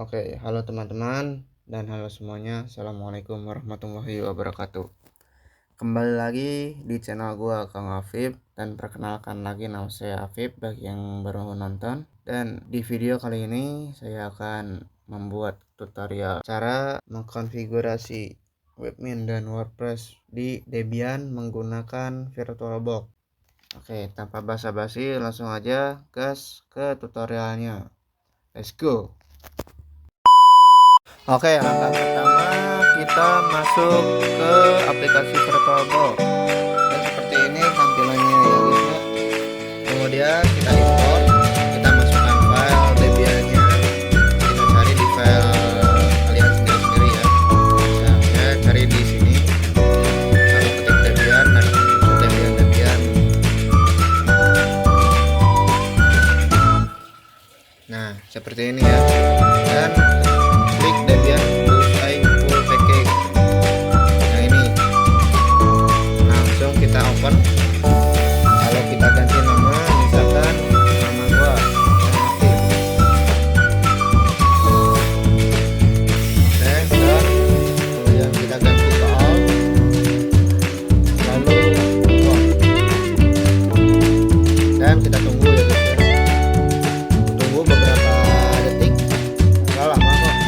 Oke, halo teman-teman dan halo semuanya. Assalamualaikum warahmatullahi wabarakatuh. Kembali lagi di channel gua Kang Afif, dan perkenalkan lagi nama saya Afif bagi yang baru nonton. Dan di video kali ini saya akan membuat tutorial cara mengkonfigurasi webmin dan WordPress di Debian menggunakan VirtualBox. Oke, tanpa basa-basi langsung aja gas ke tutorialnya. Let's go. Oke, langkah pertama kita masuk ke aplikasi VirtualBox. Dan seperti ini tampilannya ya guys ya. Kemudian kita import, kita masukkan file Debiannya. Kita cari di file kalian sendiri ya. Saya cari di sini. Lalu ketik Debian dan Debian. Nah, seperti ini ya. Dan klik Debian usai full package. Nah ini langsung kita open. Kalau kita ganti nama, misalkan nama gua Afif. Dan kemudian kita ganti ke all, lalu on. Dan kita tunggu ya guys ya. Tunggu beberapa detik. Gak lama kok.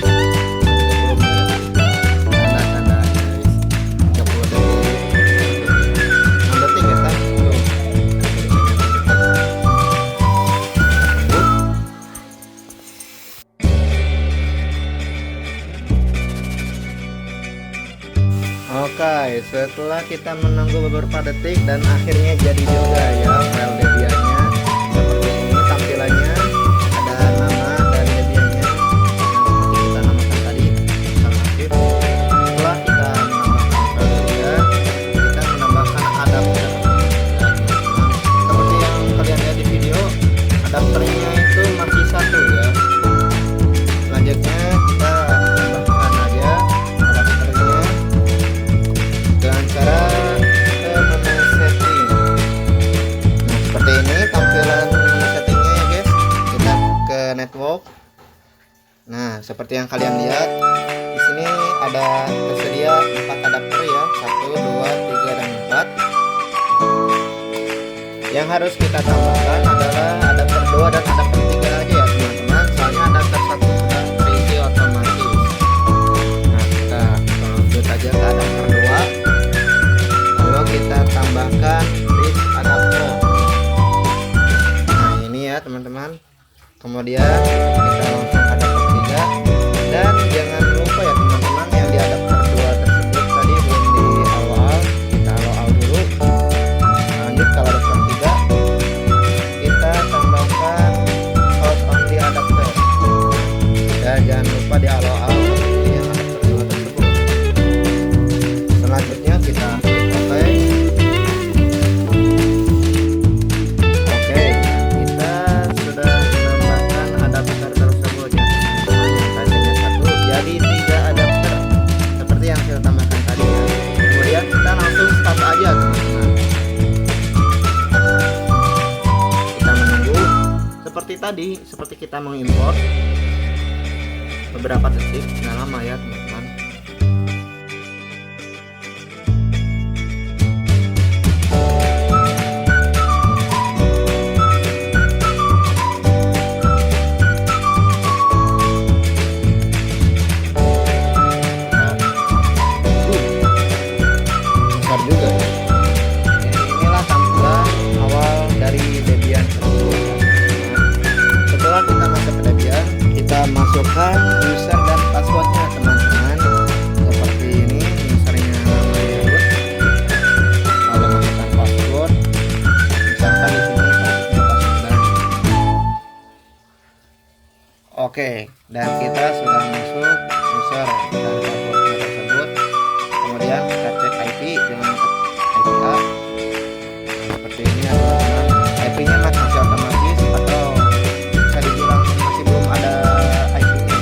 Oke, setelah kita menunggu beberapa detik dan akhirnya jadi juga ya file Debiannya. Seperti ini tampilannya, ada nama dan Debiannya yang seperti kita namakan tadi, Kang Afif. Setelah kita menambahkan file Debian, kita menambahkan adapter. Seperti yang kalian lihat di video, adapternya itu masih satu ya. Selanjutnya kita tambahkan aja adapternya dengan cara ke menu setting. Nah seperti ini tampilan settingnya ya guys. Kita ke network. Nah seperti yang kalian lihat di sini ada tersedia 4 adapter ya, 1, 2, 3 dan 4. Yang harus kita tambahkan adalah adapter 2 dan adapter 3 aja ya teman-teman. Soalnya adapter 1 sudah terisi otomatis. Nah kita lanjut aja ke adapter 2. Kita tambahkan list adapter. Nah ini ya teman-teman. Kemudian kita langsung adapter 3. Dan jangan lupa ya teman-teman, yang di adapter 2 tersebut tadi belum di awal, kita awal dulu. Lanjut kalau adapter 3 kita tambahkan host only adapter. Dan jangan lupa di awal yang adapter 2 tersebut. Selanjutnya kita seperti kita mengimport beberapa detik, nggak lama ya teman-teman. Besar juga ya. Inilah tampilan awal dari Debian tersebut. Setelah kita masuk ke Debian, kita masukkan user dan passwordnya teman-teman. Seperti ini, usernya namanya root. Lalu masukkan password. Misalkan di sini password. Oke, dan kita sudah masuk user dan passwordnya tersebut. Kemudian kita cek IP dengan IPA. Seperti ini ya teman-teman. IP-nya masih otomatis atau masih belum ada IP-nya,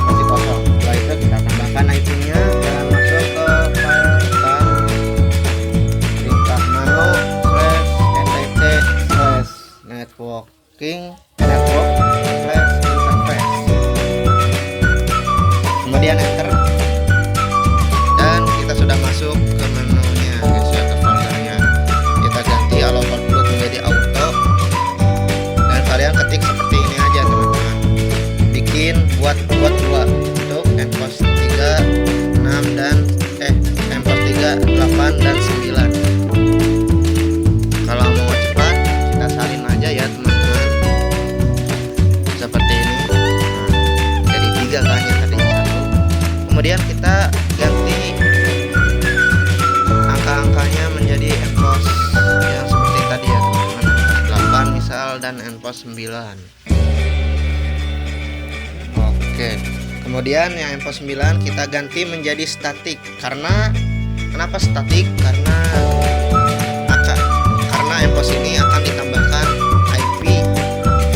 masih kosong. Setelah itu kita tambahkan IP-nya dan masuk ke file perintah nano /etc/network/interface. Kemudian kita ganti angka-angkanya menjadi enpos yang seperti tadi ya teman-teman, 8 misal dan enpos 9. Oke, kemudian yang enpos 9 kita ganti menjadi statik. Kenapa statik? Karena enpos ini akan ditambahkan IP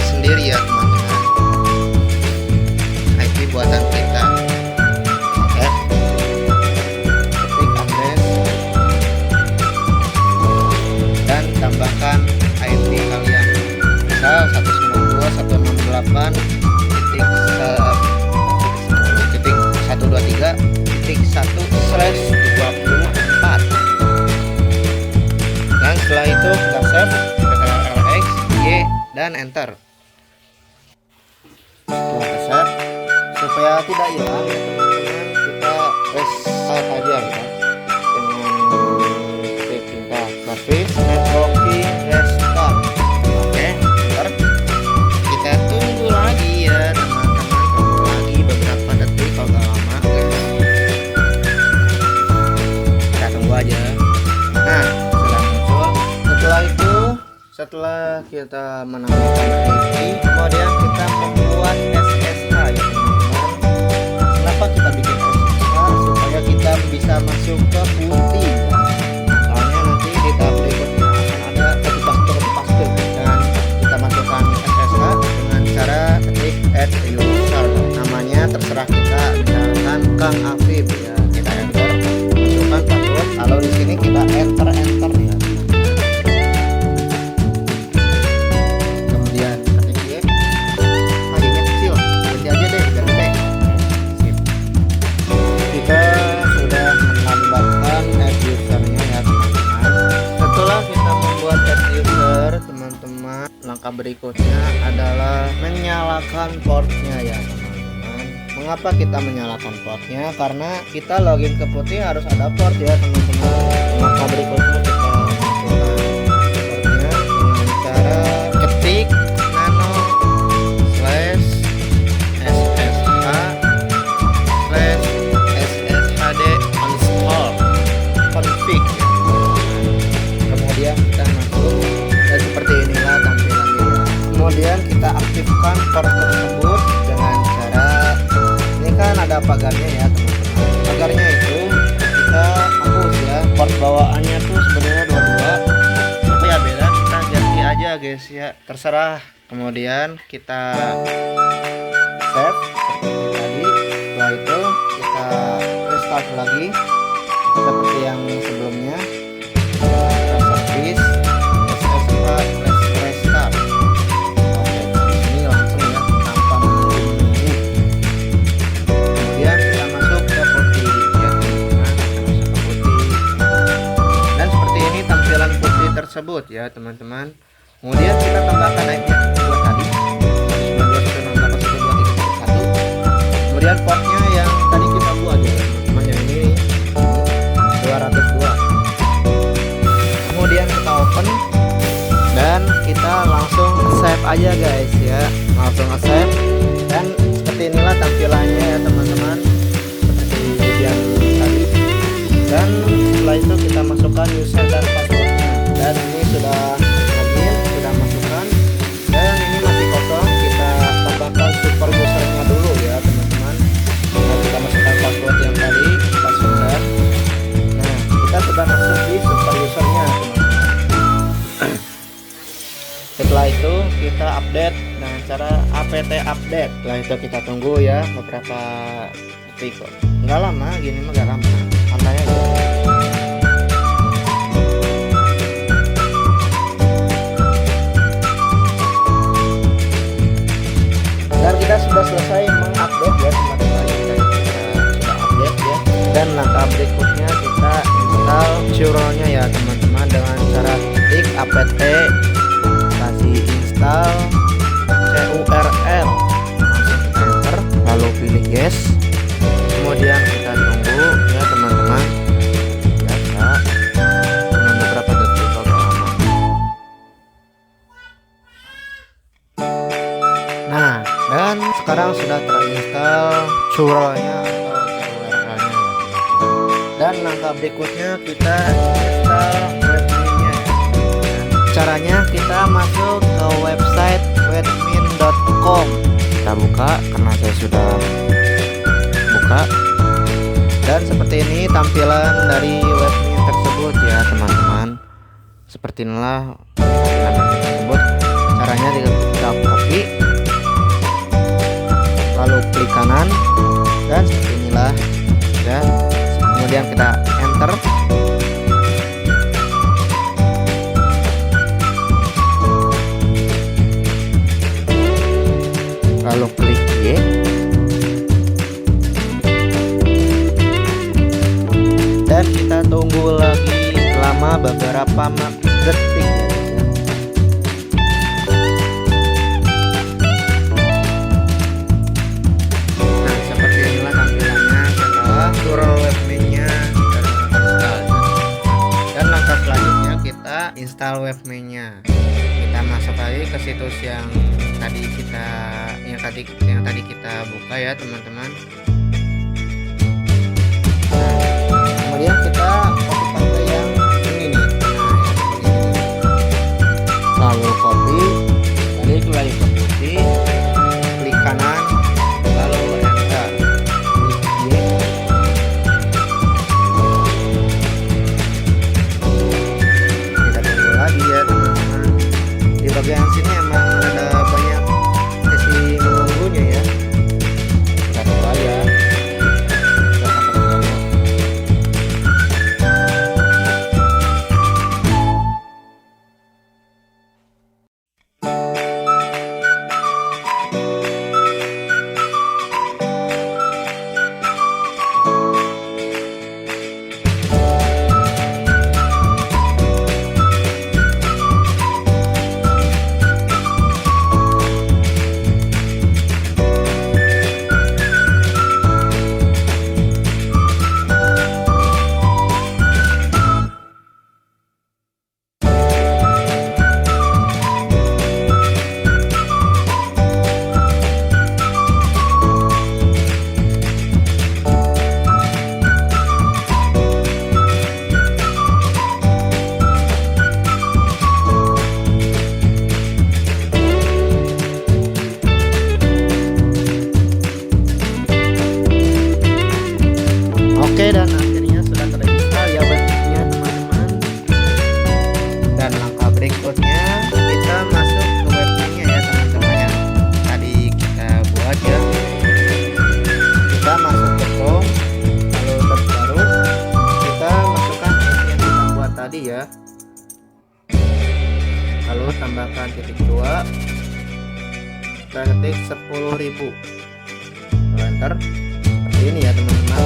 sendiri ya teman-teman, IP buatan kita. Oke, ketik address dan tambahkan IP kalian, misal 192.168.123.1/24. Dan setelah itu kita save, Ctrl+X, Y, dan enter. Setelah kita save, supaya tidak hilang teman-teman, kita restart aja ya dengan ketik tingkat service networking restart. Oke, ntar kita tunggu lagi ya teman-teman, tunggu lagi beberapa detik kalau nggak lama guys. Kita tunggu aja. Nah, setelah kita menambahkan IP, kemudian kita membuat SSH ya teman-teman. Kenapa kita bikin SSH? Supaya kita bisa masuk ke putih ya. Soalnya nanti di tahap berikutnya akan ada copy paste, dan kita masukkan SSH dengan cara ketik add user. Namanya terserah kita, misalkan Kang Afif ya, kita enter, masukkan password. Kalau di sini kita enter ya. Teman-teman, langkah berikutnya adalah menyalakan portnya ya teman-teman. Mengapa kita menyalakan portnya? Karena kita login ke putih harus ada port ya teman-teman. Langkah berikutnya kita masukkan portnya dengan cara ketik nano slash sshd install config ya. Kemudian kita masuk. Seperti inilah tampilannya. Kemudian kita aktifkan port tersebut dengan cara ini, kan ada pagarnya ya teman-teman. Pagarnya itu kita hapus ya. Port bawaannya tuh sebenarnya 22, tapi ya beda, kita ganti aja guys ya, terserah. Kemudian kita save seperti tadi. Setelah itu kita restart lagi seperti yang sebelumnya. Service restart. Oke, ini langsung ya tanpa menunggu. Kemudian kita masuk ke putih ya teman-teman, kita masuk ke putih. Dan seperti ini tampilan putih tersebut ya teman-teman. Kemudian kita tambahkan IP yang kedua tadi 192.168.123.1. Kemudian portnya yang tadi kita buat ya teman-teman, yang ini 202. Kemudian kita open dan kita langsung save aja guys ya, langsung save. Dan seperti inilah tampilannya ya teman-teman, seperti yang tadi. Dan setelah itu kita masukkan user dan passwordnya, dan ini sudah login, sudah masukkan. Dan ini masih kosong, kita tambahkan super usernya dulu ya teman-teman. Nah, kita masukkan password yang tadi, password. Nah, kita sudah masuk di super usernya teman-teman. Setelah itu kita update dengan cara apt update. Setelah itu kita tunggu ya beberapa detik kok. Nggak lama, gini mah nggak lama, santai aja. Dan kita sudah selesai mengupdate ya teman-teman. Kita sudah update ya. Dan langkah berikutnya kita install curlnya ya teman-teman, dengan cara ketik apt install curl, langsung kita enter, lalu pilih yes. Kemudian kita tunggu ya teman-teman, biasa dengan beberapa detik kalau lama. Nah, dan sekarang sudah terinstall curlnya atau curl Dan langkah berikutnya kita install webminnya. Caranya kita masuk ke website webmin.com. Kita buka karena saya sudah buka. Dan seperti ini tampilan dari webmin tersebut ya teman-teman. Seperti inilah tampilan webmin tersebut. Caranya kita copy, lalu klik kanan, dan seperti inilah ya. Kemudian kita enter. Lalu klik Y. Dan kita tunggu lagi selama beberapa detik. Nah, seperti inilah tampilannya setelah turun webminnya terinstall. Dan langkah selanjutnya kita install webminnya. Kita masuk lagi ke situs yang tadi kita buka ya teman-teman. Kemudian kita copy paste yang ini nih. Lalu copy, balik lagi ke putih, klik kanan, lalu enter, klik Y. Kita tunggu lagi ya teman-teman. Di bagian sini emang ada banyak sesi menunggunya ya. Kita tunggu aja. Oke, dan akhirnya sudah terinstall ya webminnya teman-teman. Dan langkah berikutnya kita masuk ke webminnya ya teman-teman yang tadi kita buat ya. Kita masuk ke Chrome, lalu terbaru kita masukkan IP yang kita buat tadi ya. Lalu tambahkan titik 2 dan ketik 10.000. Lalu enter. Seperti ini ya teman-teman.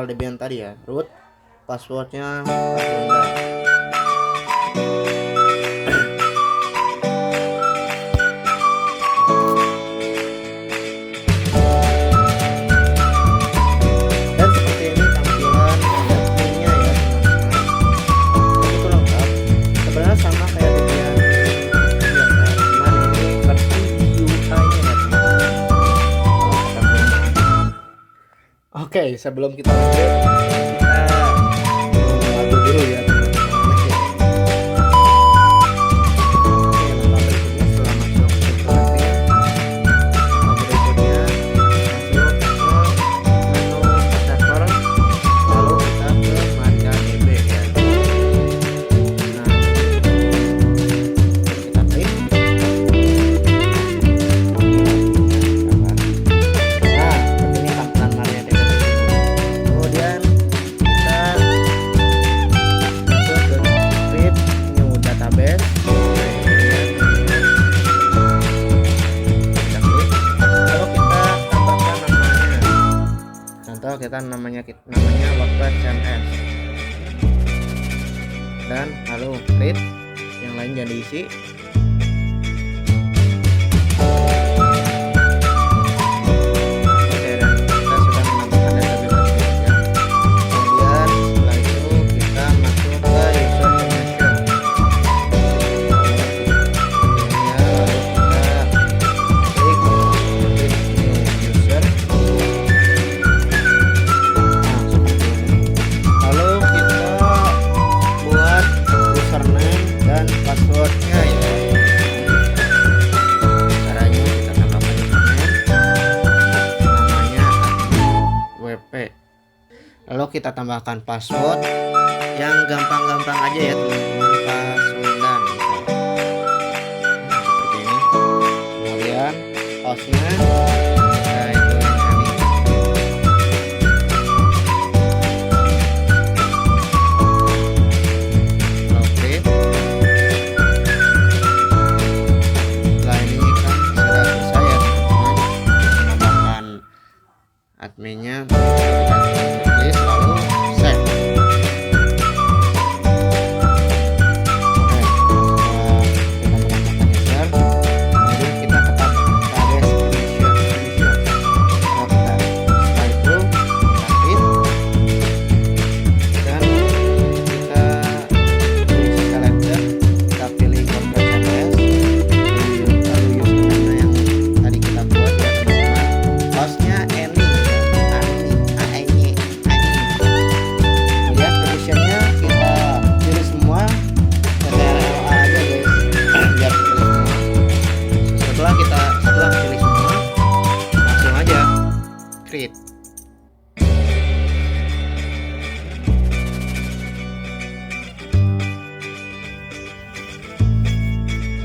Debian tadi ya, root, passwordnya Bunda. Dan seperti ini tampilan webminnya ya teman-teman. Itu lengkap, sebenarnya sama kayak Debian biasa, cuman ini versi UI-nya ya teman-teman. Oke, sebelum kita lanjut, kita lagu dulu ya teman-teman. Oke, langkah berikutnya setelah masuk ke webmin, langkah berikutnya masuk ke menu server, lalu kita ke MariaDB ya. Nah, kita klik. Nah, seperti ini tampilan MariaDB. Kemudian kita namanya WordPress CMS, dan lalu create, yang lain jangan diisi. Passwordnya ya, caranya kita tambahkan username, namanya WP, lalu kita tambahkan password yang gampang-gampang aja ya teman-teman, password seperti ini. Kemudian hostnya adminnya, list, lalu save. Kemudian kita ketat database permission. Setelah itu kita dan kita pilih selector, kita pilih WordPress CMS, lalu username yang tadi kita buat ya teman-teman. Hostnya setelah pilih semua, langsung aja create.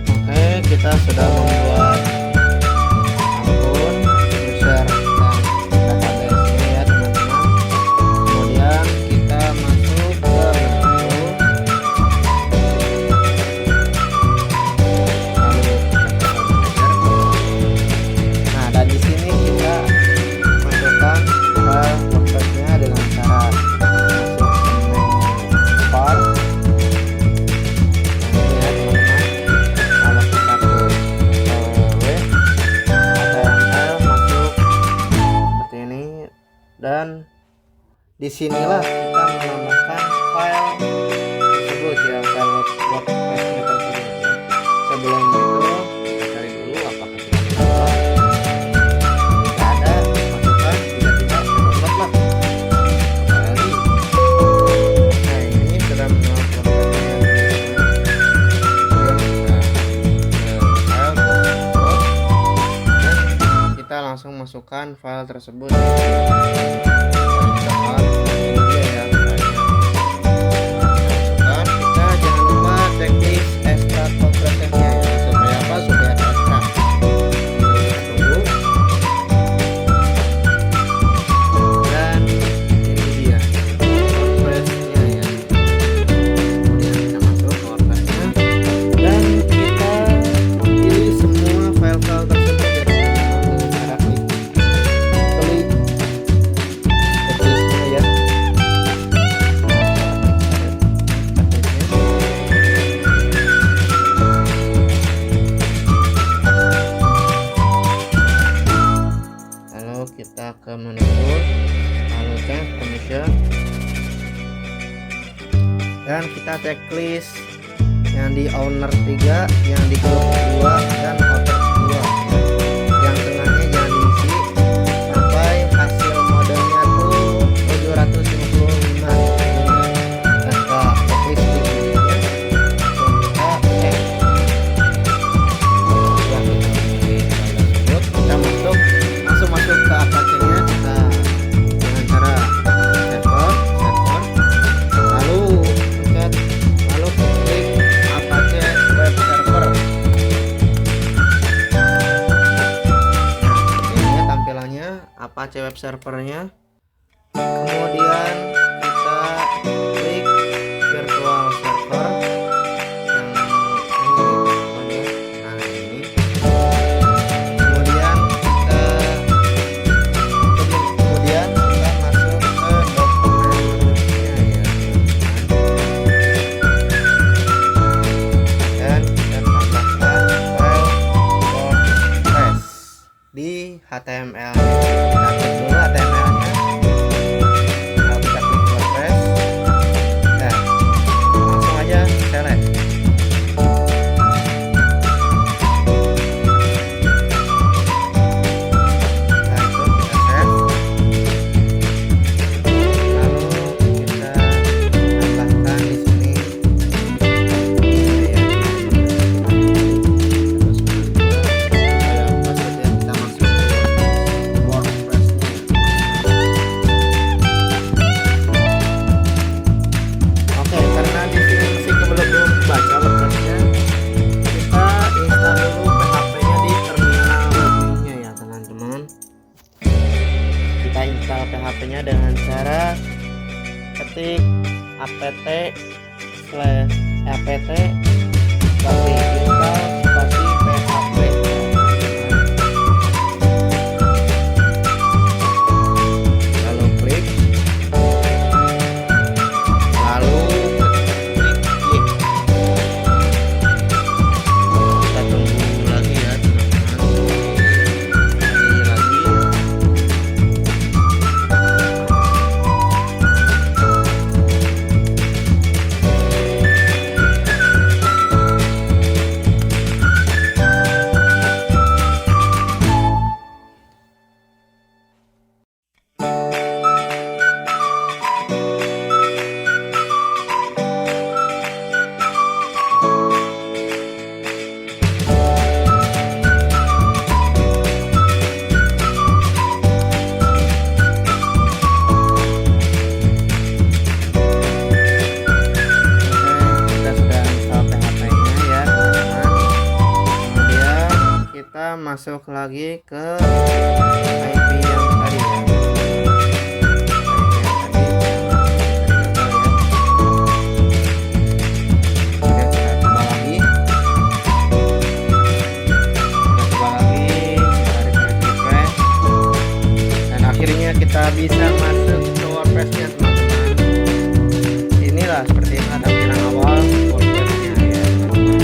Oke, kita sudah membuat akun user dan database ini ya teman-teman. Kemudian kita masuk ke menu, dan di sini kita masukkan file WordPress-nya dengan cara masuk menu start. Nah, ini ya teman-teman, kalau kita ke HTML masuk seperti ini, dan disinilah kita menambahkan file tersebut ya, file WordPress-nya tersebut ya. Sebelum itu kita cari dulu apakah kita langsung masukkan file tersebut. Kita jangan lupa checklist extract WordPress-nya ya, supaya apa? Supaya ada extract. Dan ini dia WordPress-nya ya. Kemudian kita masuk ke WordPress-nya dan kita pilih semua file-file tersebut ya. Kita ke menu tool, lalu change permission, dan kita checklist yang di owner 3, yang di group 2, dan outer 2. Yang tengahnya jangan diisi sampai hasil modenya tuh 755. Kita checklist di sini ya. Kita masuk ke Apache-nya, kita dengan cara server, lalu pencet, lalu klik Apache web server. Nah, ini tampilannya Apache web servernya. Kemudian kita klik virtual server yang ini. Nah, ini. Kemudian kita masuk HTML nya. Kita klik dulu HTML nya, lalu kita klik WordPress. Nah, langsung aja select. Kita install PHP-nya dengan cara ketik apt/apt spasi install spasi PHP. Lalu klik, lalu klik Y. Kita tunggu lagi ya teman-teman. Lagi. Masuk lagi ke IP yang tadi ya. Oke, kita coba lagi. Refresh. Dan akhirnya kita bisa masuk ke WordPress-nya teman-teman. Inilah seperti ini tampilan awal WordPress-nya ya teman-teman.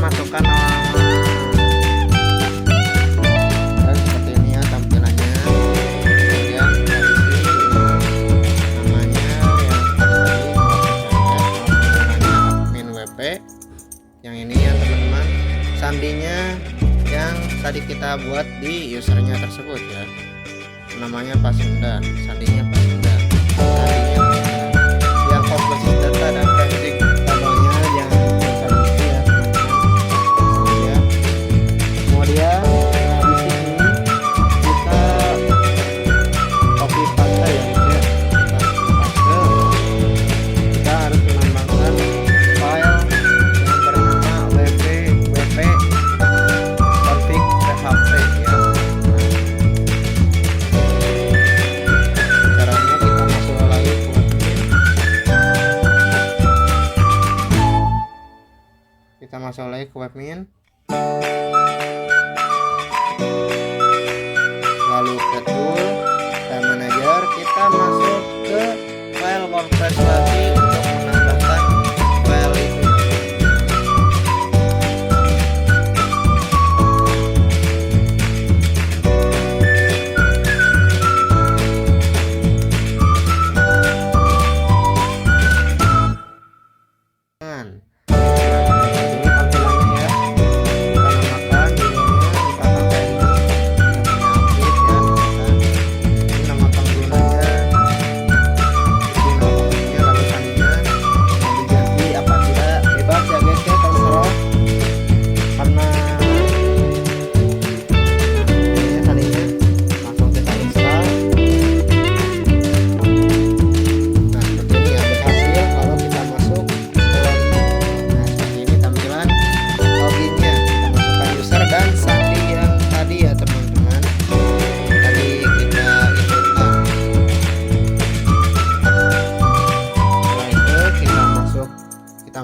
Masukkan nama dan seperti ini ya tampilannya. Kemudian kita isi namanya yang tadi admin WP yang ini ya teman-teman. Sandinya yang tadi kita buat di usernya tersebut ya, namanya Pasundan, sandinya Pasundan, sandinya yang komposisi data dan basic tabelnya yang kemudian di sini kita copy paste ya guys ya. Kita harus melambangkan file yang bernama wp config php ya. Caranya kita masuk lagi ke admin. Kita masuk lagi ke admin. Lalu ke tool dan manager, kita masuk ke file WordPress lagi untuk menambahkan file ini.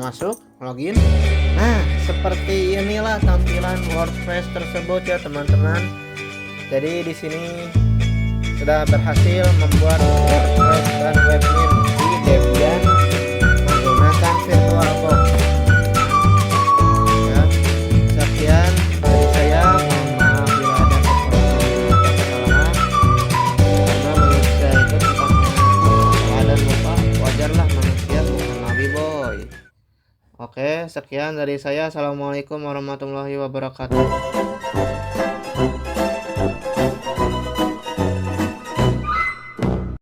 Masuk login. Nah, seperti inilah tampilan WordPress tersebut ya teman-teman. Jadi di sini sudah berhasil membuat WordPress dan webmin di Debian menggunakan VirtualBox. Ya. Oke, sekian dari saya. Assalamualaikum warahmatullahi wabarakatuh.